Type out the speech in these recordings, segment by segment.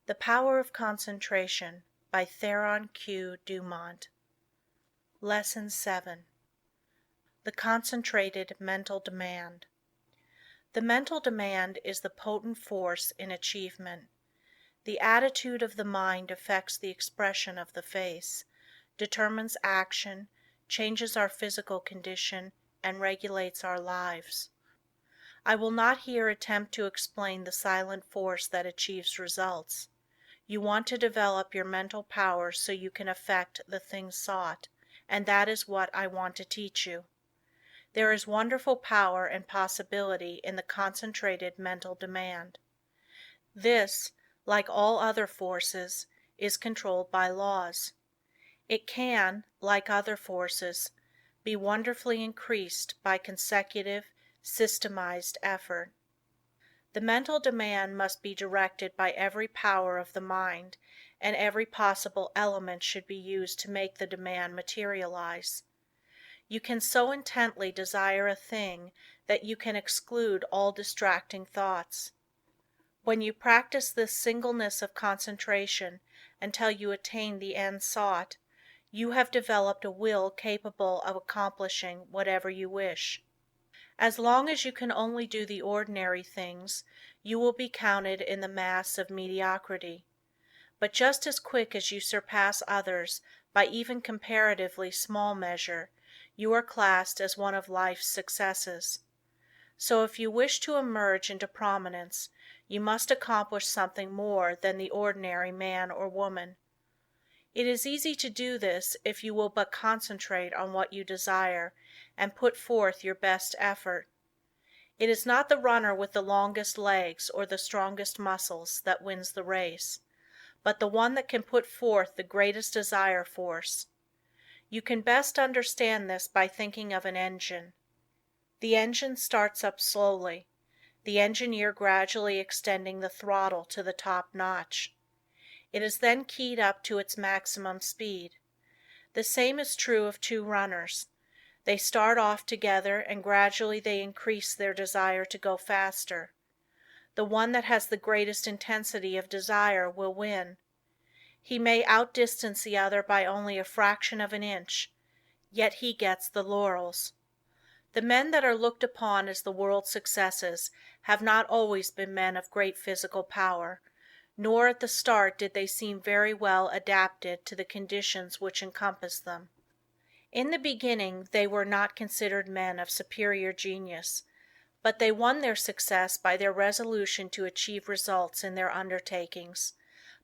The Power of Concentration by Theron Q. Dumont. Lesson 7. The Concentrated Mental Demand. The mental demand is the potent force in achievement. The attitude of the mind affects the expression of the face, determines action, changes our physical condition, and regulates our lives. I will not here attempt to explain the silent force that achieves results. You want to develop your mental power so you can effect the thing sought, and that is what I want to teach you. There is wonderful power and possibility in the concentrated mental demand. This, like all other forces, is controlled by laws. It can, like other forces, be wonderfully increased by consecutive, systemized effort. The mental demand must be directed by every power of the mind, and every possible element should be used to make the demand materialize. You can so intently desire a thing that you can exclude all distracting thoughts. When you practice this singleness of concentration until you attain the end sought, you have developed a will capable of accomplishing whatever you wish. As long as you can only do the ordinary things, you will be counted in the mass of mediocrity. But just as quick as you surpass others by even comparatively small measure, you are classed as one of life's successes. So if you wish to emerge into prominence, you must accomplish something more than the ordinary man or woman. It is easy to do this if you will but concentrate on what you desire and put forth your best effort. It is not the runner with the longest legs or the strongest muscles that wins the race, but the one that can put forth the greatest desire force. You can best understand this by thinking of an engine. The engine starts up slowly, the engineer gradually extending the throttle to the top notch. It is then keyed up to its maximum speed. The same is true of two runners. They start off together and gradually they increase their desire to go faster. The one that has the greatest intensity of desire will win. He may outdistance the other by only a fraction of an inch, yet he gets the laurels. The men that are looked upon as the world's successes have not always been men of great physical power, nor at the start did they seem very well adapted to the conditions which encompassed them. In the beginning they were not considered men of superior genius, but they won their success by their resolution to achieve results in their undertakings,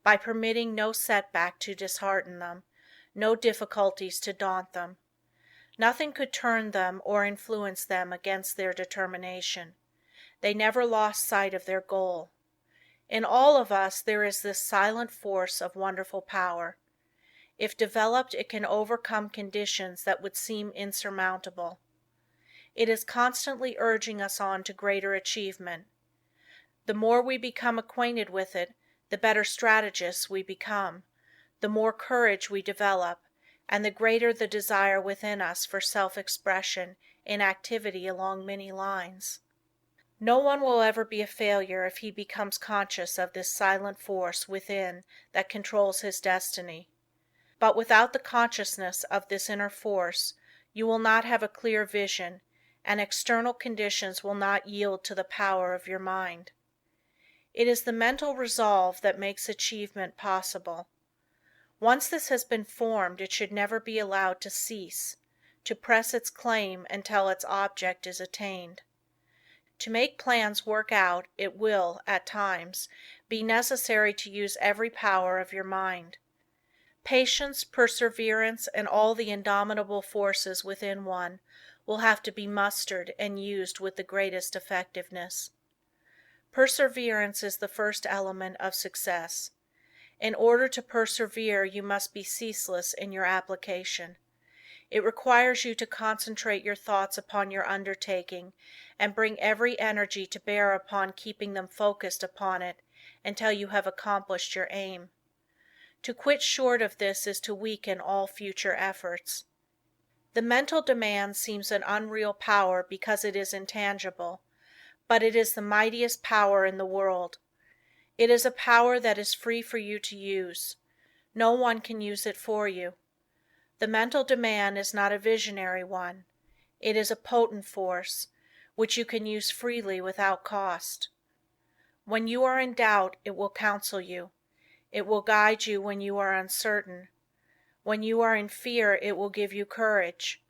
by permitting no setback to dishearten them, no difficulties to daunt them. Nothing could turn them or influence them against their determination. They never lost sight of their goal. In all of us there is this silent force of wonderful power. If developed, it can overcome conditions that would seem insurmountable. It is constantly urging us on to greater achievement. The more we become acquainted with it, the better strategists we become, the more courage we develop, and the greater the desire within us for self-expression in activity along many lines. No one will ever be a failure if he becomes conscious of this silent force within that controls his destiny. But without the consciousness of this inner force, you will not have a clear vision, and external conditions will not yield to the power of your mind. It is the mental resolve that makes achievement possible. Once this has been formed, it should never be allowed to cease, to press its claim until its object is attained. To make plans work out, it will, at times, be necessary to use every power of your mind. Patience, perseverance, and all the indomitable forces within one will have to be mustered and used with the greatest effectiveness. Perseverance is the first element of success. In order to persevere, you must be ceaseless in your application. It requires you to concentrate your thoughts upon your undertaking and bring every energy to bear upon keeping them focused upon it until you have accomplished your aim. To quit short of this is to weaken all future efforts. The mental demand seems an unreal power because it is intangible, but it is the mightiest power in the world. It is a power that is free for you to use. No one can use it for you. The mental demand is not a visionary one. It is a potent force, which you can use freely without cost. When you are in doubt, it will counsel you. It will guide you when you are uncertain. When you are in fear, it will give you courage.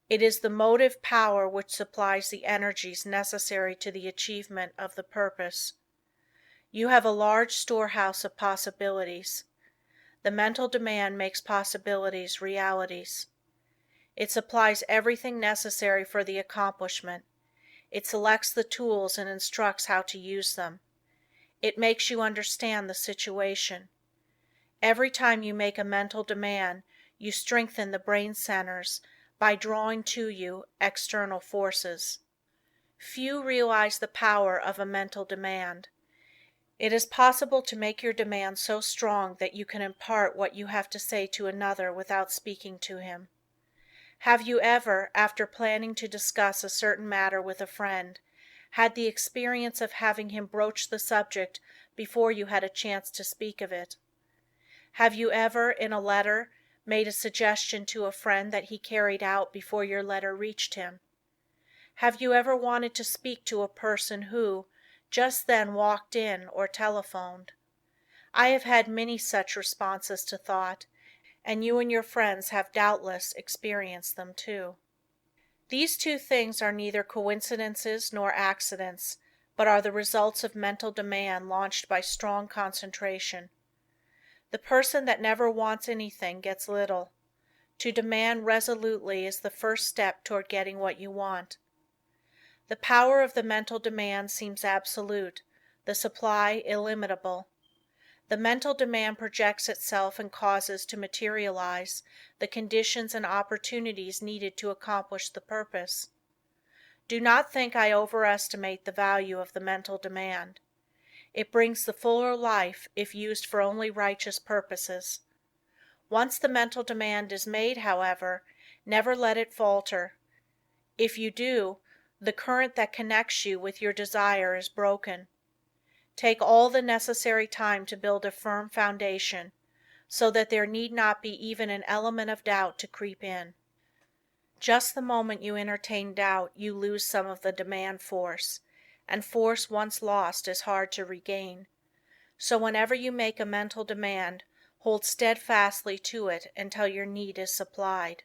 It is the motive power which supplies the energies necessary to the achievement of the purpose. You have a large storehouse of possibilities. The mental demand makes possibilities realities. It supplies everything necessary for the accomplishment. It selects the tools and instructs how to use them. It makes you understand the situation. Every time you make a mental demand, you strengthen the brain centers by drawing to you external forces. Few realize the power of a mental demand. It is possible to make your demand so strong that you can impart what you have to say to another without speaking to him. Have you ever, after planning to discuss a certain matter with a friend, had the experience of having him broach the subject before you had a chance to speak of it? Have you ever, in a letter, made a suggestion to a friend that he carried out before your letter reached him? Have you ever wanted to speak to a person who, just then walked in or telephoned? I have had many such responses to thought, and you and your friends have doubtless experienced them too. These two things are neither coincidences nor accidents, but are the results of mental demand launched by strong concentration. The person that never wants anything gets little. To demand resolutely is the first step toward getting what you want. The power of the mental demand seems absolute, the supply illimitable. The mental demand projects itself and causes to materialize the conditions and opportunities needed to accomplish the purpose. Do not think I overestimate the value of the mental demand. It brings the fuller life if used for only righteous purposes. Once the mental demand is made, however, never let it falter. If you do, the current that connects you with your desire is broken. Take all the necessary time to build a firm foundation, so that there need not be even an element of doubt to creep in. Just the moment you entertain doubt, you lose some of the demand force, and force once lost is hard to regain. So whenever you make a mental demand, hold steadfastly to it until your need is supplied.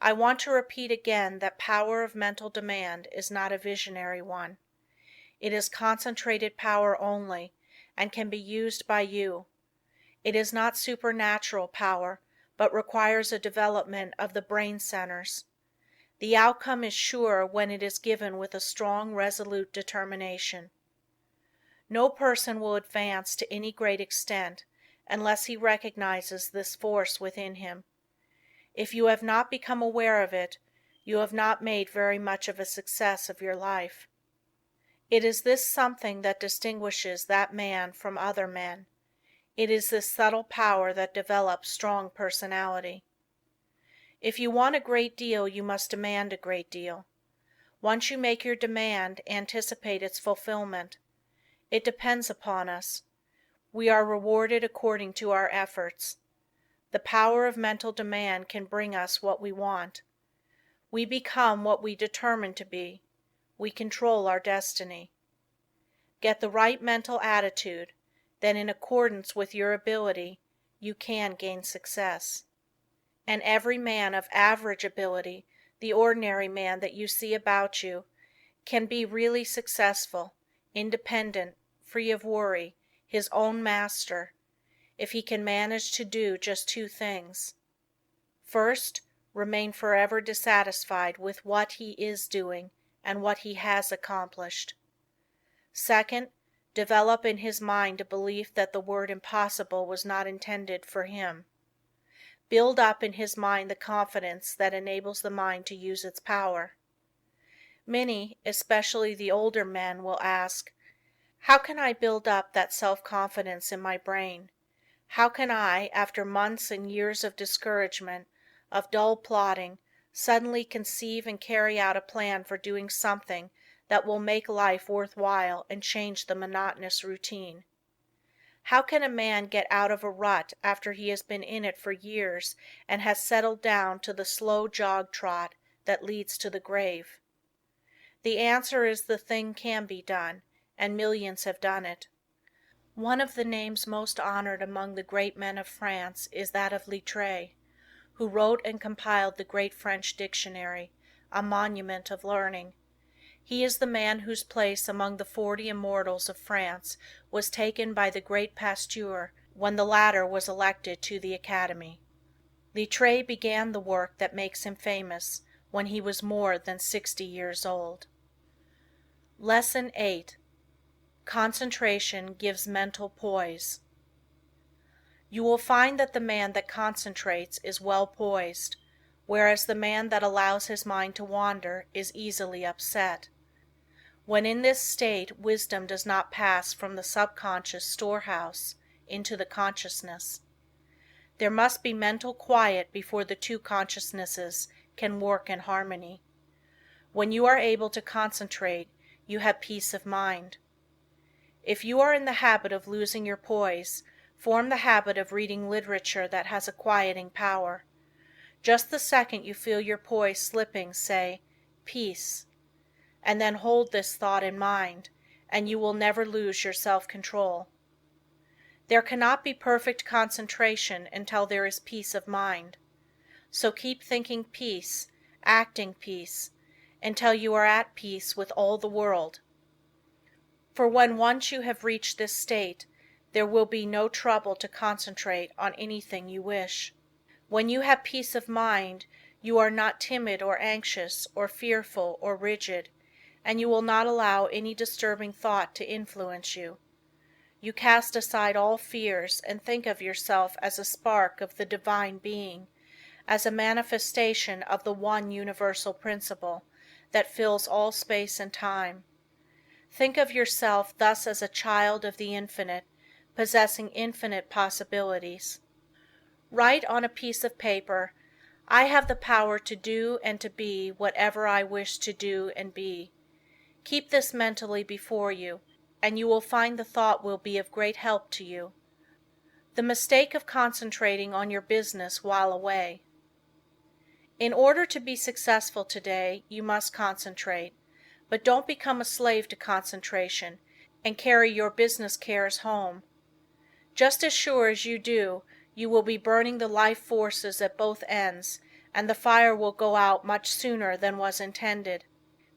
I want to repeat again that power of mental demand is not a visionary one. It is concentrated power only, and can be used by you. It is not supernatural power, but requires a development of the brain centers. The outcome is sure when it is given with a strong, resolute determination. No person will advance to any great extent unless he recognizes this force within him. If you have not become aware of it, you have not made very much of a success of your life. It is this something that distinguishes that man from other men. It is this subtle power that develops strong personality. If you want a great deal, you must demand a great deal. Once you make your demand, anticipate its fulfillment. It depends upon us. We are rewarded according to our efforts. The power of mental demand can bring us what we want. We become what we determine to be. We control our destiny. Get the right mental attitude, then in accordance with your ability, you can gain success. And every man of average ability, the ordinary man that you see about you, can be really successful, independent, free of worry, his own master, if he can manage to do just two things. First, remain forever dissatisfied with what he is doing and what he has accomplished. Second, develop in his mind a belief that the word impossible was not intended for him. Build up in his mind the confidence that enables the mind to use its power. Many, especially the older men, will ask, "How can I build up that self-confidence in my brain? How can I, after months and years of discouragement, of dull plodding, suddenly conceive and carry out a plan for doing something that will make life worthwhile and change the monotonous routine. How can a man get out of a rut after he has been in it for years and has settled down to the slow jog trot that leads to the grave? The answer is the thing can be done, and millions have done it. One of the names most honored among the great men of France is that of Littre, who wrote and compiled the great French dictionary, a monument of learning. He is the man whose place among the 40 immortals of France was taken by the great Pasteur when the latter was elected to the Academy. Littre began the work that makes him famous when he was more than 60 years old. Lesson 8. Concentration gives mental poise. You will find that the man that concentrates is well poised, whereas the man that allows his mind to wander is easily upset. When in this state wisdom does not pass from the subconscious storehouse into the consciousness. There must be mental quiet before the two consciousnesses can work in harmony. When you are able to concentrate, you have peace of mind. If you are in the habit of losing your poise, form the habit of reading literature that has a quieting power. Just the second you feel your poise slipping, say, "Peace," and then hold this thought in mind, and you will never lose your self-control. There cannot be perfect concentration until there is peace of mind. So keep thinking peace, acting peace, until you are at peace with all the world. For when once you have reached this state, there will be no trouble to concentrate on anything you wish. When you have peace of mind, you are not timid or anxious or fearful or rigid, and you will not allow any disturbing thought to influence you. You cast aside all fears and think of yourself as a spark of the Divine Being, as a manifestation of the one universal principle that fills all space and time. Think of yourself thus as a child of the Infinite, possessing infinite possibilities. Write on a piece of paper, "I have the power to do and to be whatever I wish to do and be." Keep this mentally before you, and you will find the thought will be of great help to you. The mistake of concentrating on your business while away. In order to be successful today, you must concentrate, but don't become a slave to concentration and carry your business cares home. Just as sure as you do, you will be burning the life forces at both ends, and the fire will go out much sooner than was intended.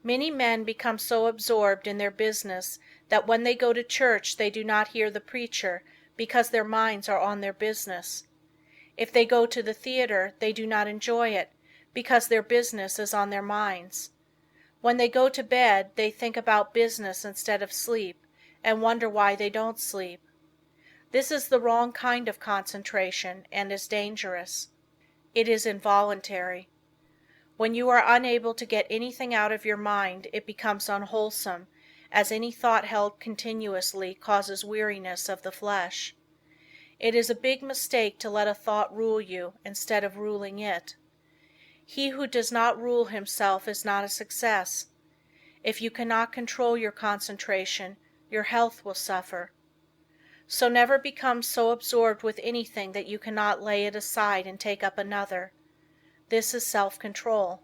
Many men become so absorbed in their business that when they go to church they do not hear the preacher because their minds are on their business. If they go to the theater they do not enjoy it because their business is on their minds. When they go to bed they think about business instead of sleep and wonder why they don't sleep. This is the wrong kind of concentration and is dangerous. It is involuntary. When you are unable to get anything out of your mind it becomes unwholesome, as any thought held continuously causes weariness of the flesh. It is a big mistake to let a thought rule you instead of ruling it. He who does not rule himself is not a success. If you cannot control your concentration, your health will suffer. So never become so absorbed with anything that you cannot lay it aside and take up another. This is self-control.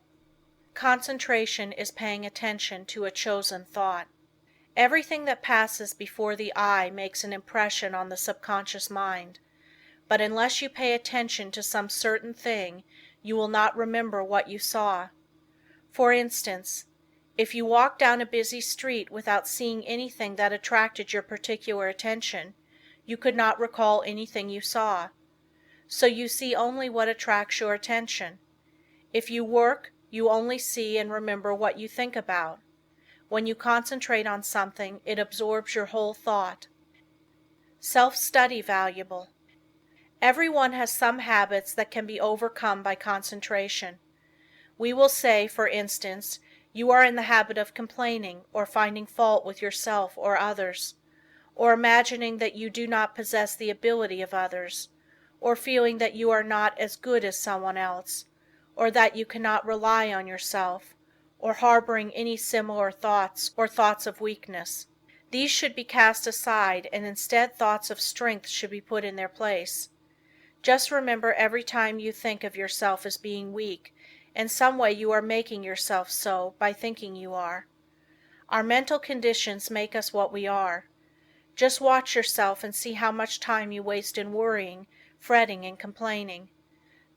Concentration is paying attention to a chosen thought. Everything that passes before the eye makes an impression on the subconscious mind, but unless you pay attention to some certain thing, you will not remember what you saw. For instance, if you walk down a busy street without seeing anything that attracted your particular attention, you could not recall anything you saw. So you see only what attracts your attention. If you work, you only see and remember what you think about. When you concentrate on something, it absorbs your whole thought. Self-study valuable. Everyone has some habits that can be overcome by concentration. We will say, for instance, you are in the habit of complaining or finding fault with yourself or others, or imagining that you do not possess the ability of others, or feeling that you are not as good as someone else, or that you cannot rely on yourself, or harboring any similar thoughts or thoughts of weakness. These should be cast aside and instead thoughts of strength should be put in their place. Just remember every time you think of yourself as being weak, in some way you are making yourself so by thinking you are. Our mental conditions make us what we are. Just watch yourself and see how much time you waste in worrying, fretting, and complaining.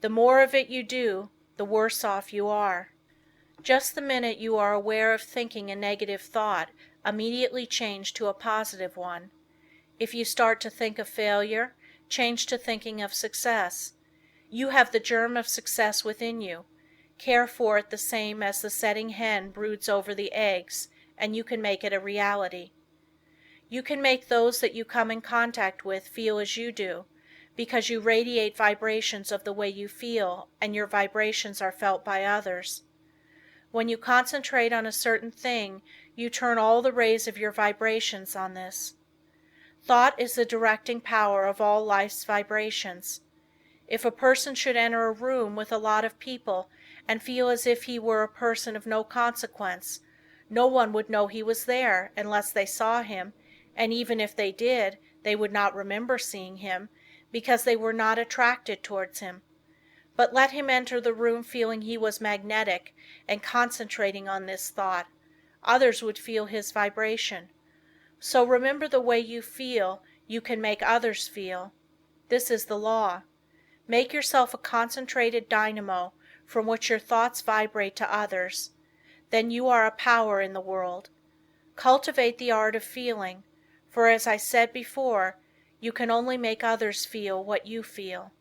The more of it you do, the worse off you are. Just the minute you are aware of thinking a negative thought, immediately change to a positive one. If you start to think of failure, change to thinking of success. You have the germ of success within you. Care for it the same as the setting hen broods over the eggs, and you can make it a reality. You can make those that you come in contact with feel as you do, because you radiate vibrations of the way you feel, and your vibrations are felt by others. When you concentrate on a certain thing, you turn all the rays of your vibrations on this. Thought is the directing power of all life's vibrations. If a person should enter a room with a lot of people and feel as if he were a person of no consequence, no one would know he was there unless they saw him, and even if they did, they would not remember seeing him, because they were not attracted towards him. But let him enter the room feeling he was magnetic and concentrating on this thought, others would feel his vibration. So remember the way you feel, you can make others feel. This is the law. Make yourself a concentrated dynamo from which your thoughts vibrate to others. Then you are a power in the world. Cultivate the art of feeling, for as I said before, you can only make others feel what you feel.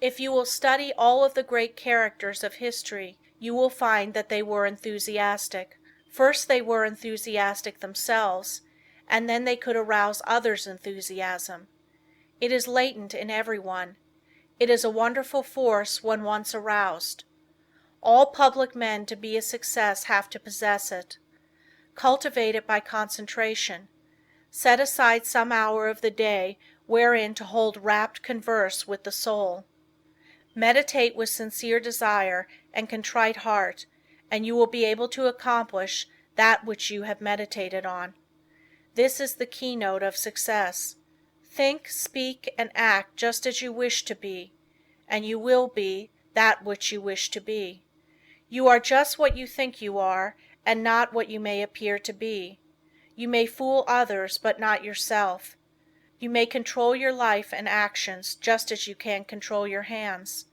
If you will study all of the great characters of history, you will find that they were enthusiastic. First they were enthusiastic themselves, and then they could arouse others' enthusiasm. It is latent in everyone. It is a wonderful force when once aroused. All public men to be a success have to possess it. Cultivate it by concentration. Set aside some hour of the day wherein to hold rapt converse with the soul. Meditate with sincere desire and contrite heart, and you will be able to accomplish that which you have meditated on. This is the keynote of success. Think, speak, and act just as you wish to be, and you will be that which you wish to be. You are just what you think you are, and not what you may appear to be. You may fool others, but not yourself. You may control your life and actions just as you can control your hands.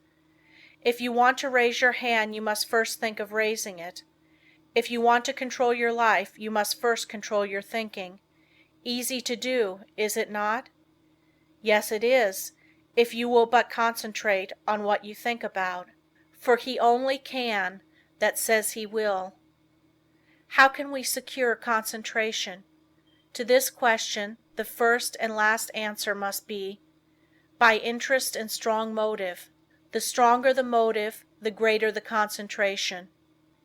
If you want to raise your hand, you must first think of raising it. If you want to control your life, you must first control your thinking. Easy to do, is it not? Yes, it is, if you will but concentrate on what you think about. For he only can that says he will. How can we secure concentration? To this question, the first and last answer must be, by interest and strong motive. The stronger the motive, the greater the concentration.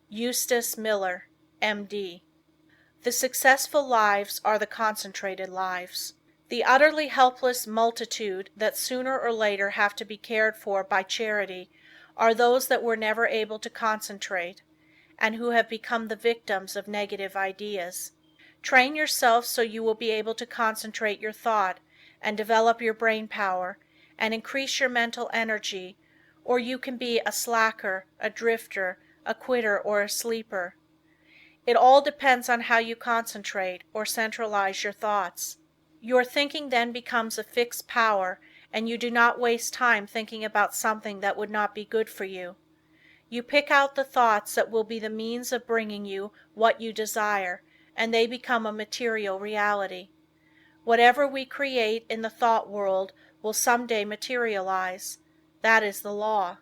Eustace Miller, M.D. The successful lives are the concentrated lives. The utterly helpless multitude that sooner or later have to be cared for by charity are those that were never able to concentrate, and who have become the victims of negative ideas. Train yourself so you will be able to concentrate your thought and develop your brain power and increase your mental energy, or you can be a slacker, a drifter, a quitter, or a sleeper. It all depends on how you concentrate or centralize your thoughts. Your thinking then becomes a fixed power, and you do not waste time thinking about something that would not be good for you. You pick out the thoughts that will be the means of bringing you what you desire, and they become a material reality. Whatever we create in the thought world will someday materialize. That is the law.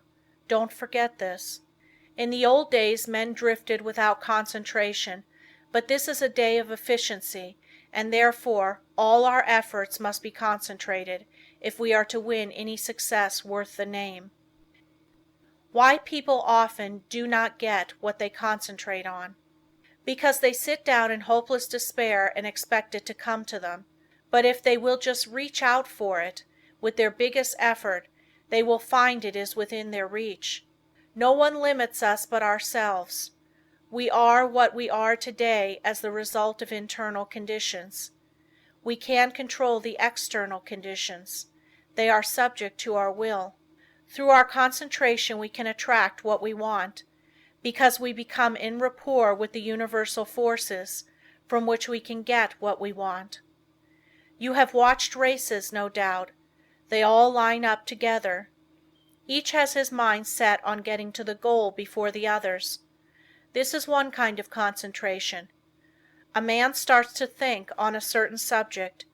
Don't forget this. In the old days men drifted without concentration, but this is a day of efficiency, and therefore all our efforts must be concentrated if we are to win any success worth the name. Why people often do not get what they concentrate on. Because they sit down in hopeless despair and expect it to come to them. But if they will just reach out for it, with their biggest effort, they will find it is within their reach. No one limits us but ourselves. We are what we are today as the result of internal conditions. We can control the external conditions. They are subject to our will. Through our concentration we can attract what we want, because we become in rapport with the universal forces from which we can get what we want. You have watched races, no doubt. They all line up together. Each has his mind set on getting to the goal before the others. This is one kind of concentration. A man starts to think on a certain subject.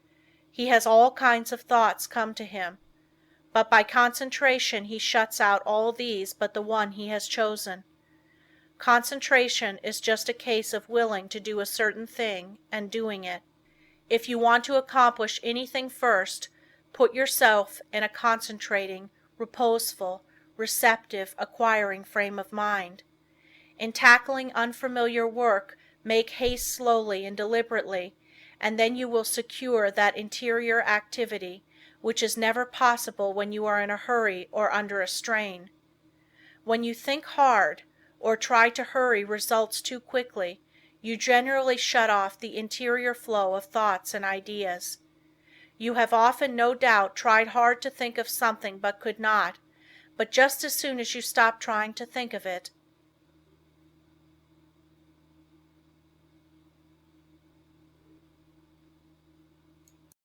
He has all kinds of thoughts come to him, but by concentration he shuts out all these but the one he has chosen. Concentration is just a case of willing to do a certain thing and doing it. If you want to accomplish anything first, put yourself in a concentrating, reposeful, receptive, acquiring frame of mind. In tackling unfamiliar work, make haste slowly and deliberately, and then you will secure that interior activity which is never possible when you are in a hurry or under a strain. When you think hard, or try to hurry results too quickly, you generally shut off the interior flow of thoughts and ideas. You have often, no doubt, tried hard to think of something but could not, but just as soon as you stop trying to think of it,